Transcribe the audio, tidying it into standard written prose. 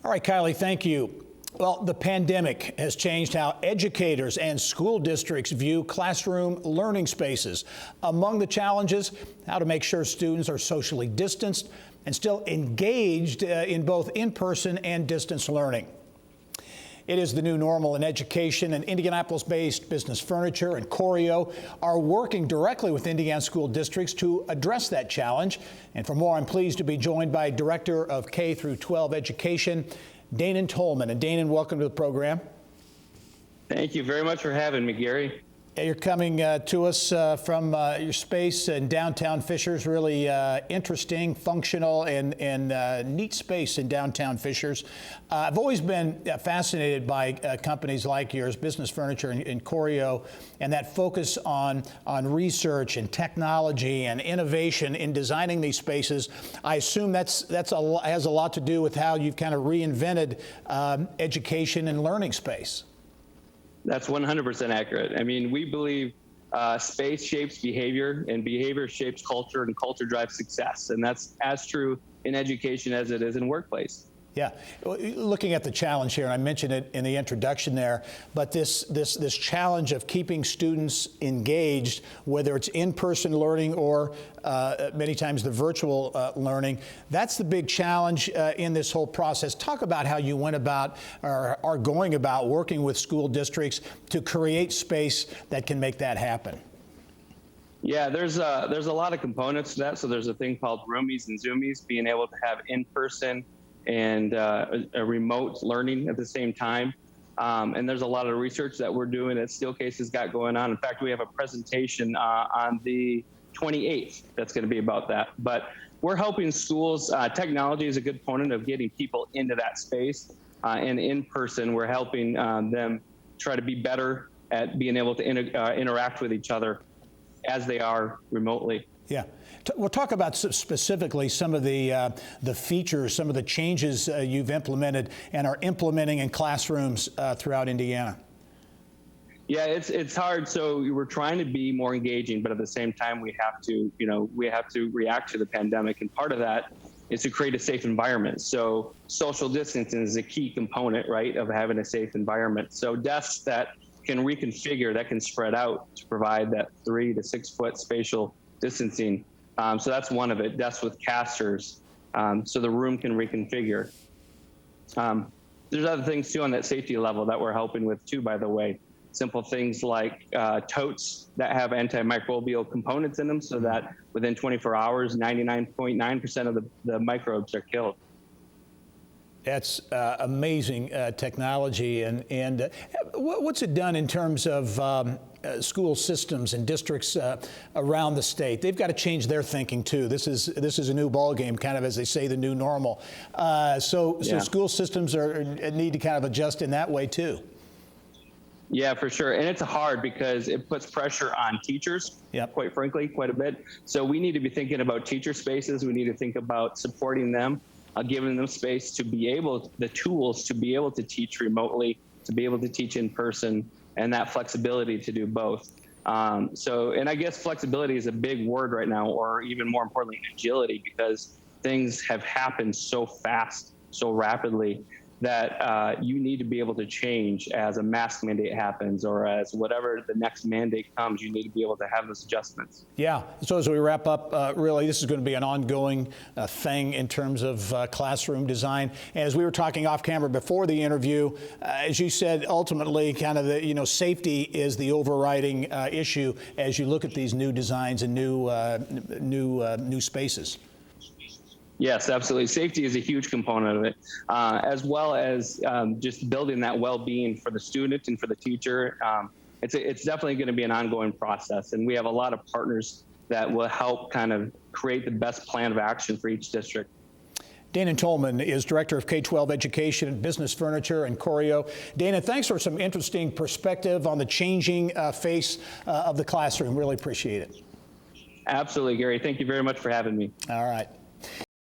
All right, Kylie, thank you. Well, the pandemic has changed how educators and school districts view classroom learning spaces. Among the challenges, how to make sure students are socially distanced and still engaged in both in-person and distance learning. It is the new normal in education, and Indianapolis-based Business Furniture and CHOREO are working directly with Indiana school districts to address that challenge. And for more, I'm pleased to be joined by Director of K through 12 Education, Dainen Tolman. And Dainen, welcome to the program. Thank you very much for having me, Gary. You're coming to us from your space in downtown Fishers. Really interesting, functional, and neat space in downtown Fishers. I've always been fascinated by companies like yours, Business Furniture and CHOREO, and that focus on research and technology and innovation in designing these spaces. I assume has a lot to do with how you've kind of reinvented education and learning space. That's 100% accurate. I mean, we believe space shapes behavior, and behavior shapes culture, and culture drives success. And that's as true in education as it is in workplace. Yeah, looking at the challenge here, and I mentioned it in the introduction there, but this challenge of keeping students engaged, whether it's in-person learning or many times the virtual learning, that's the big challenge in this whole process. Talk about how you went about or are going about working with school districts to create space that can make that happen. Yeah, there's a lot of components to that. So there's a thing called roomies and zoomies, being able to have in-person and a remote learning at the same time. And there's a lot of research that we're doing that Steelcase has got going on. In fact, we have a presentation on the 28th that's going to be about that. But we're helping schools. Technology is a good component of getting people into that space. And in person, we're helping them try to be better at being able to interact with each other as they are remotely. Yeah. We'll talk about specifically some of the features, some of the changes you've implemented and are implementing in classrooms throughout Indiana. Yeah, it's hard. So we're trying to be more engaging, but at the same time, we have to react to the pandemic. And part of that is to create a safe environment. So social distancing is a key component, right, of having a safe environment. So desks that can reconfigure, that can spread out to provide that 3 to 6 foot spatial distancing. So that's one of it, desks with casters, so the room can reconfigure. There's other things too on that safety level that we're helping with too, by the way. Simple things like totes that have antimicrobial components in them so that within 24 hours, 99.9% of the microbes are killed. That's amazing technology. And what's it done in terms of school systems and districts around the state? They've got to change their thinking too. This is a new ball game, kind of, as they say, the new normal. So school systems need to kind of adjust in that way too. Yeah, for sure. And it's hard because it puts pressure on teachers, quite frankly, quite a bit. So we need to be thinking about teacher spaces. We need to think about supporting them, giving them space to be able, the tools to be able to teach remotely, to be able to teach in person, and that flexibility to do both. And I guess flexibility is a big word right now, or even more importantly, agility, because things have happened so fast, so rapidly, that you need to be able to change as a mask mandate happens, or as whatever the next mandate comes. You need to be able to have those adjustments. Yeah, so as we wrap up, really, this is going to be an ongoing thing in terms of classroom design. And as we were talking off camera before the interview, as you said, ultimately, kind of the, safety is the overriding issue as you look at these new designs and new spaces. Yes, absolutely. Safety is a huge component of it, as well as just building that well-being for the student and for the teacher. It's definitely going to be an ongoing process, and we have a lot of partners that will help kind of create the best plan of action for each district. Dainen Tolman is Director of K-12 Education at Business Furniture and CHOREO. Dainen, thanks for some interesting perspective on the changing face of the classroom. Really appreciate it. Absolutely, Gary. Thank you very much for having me. All right.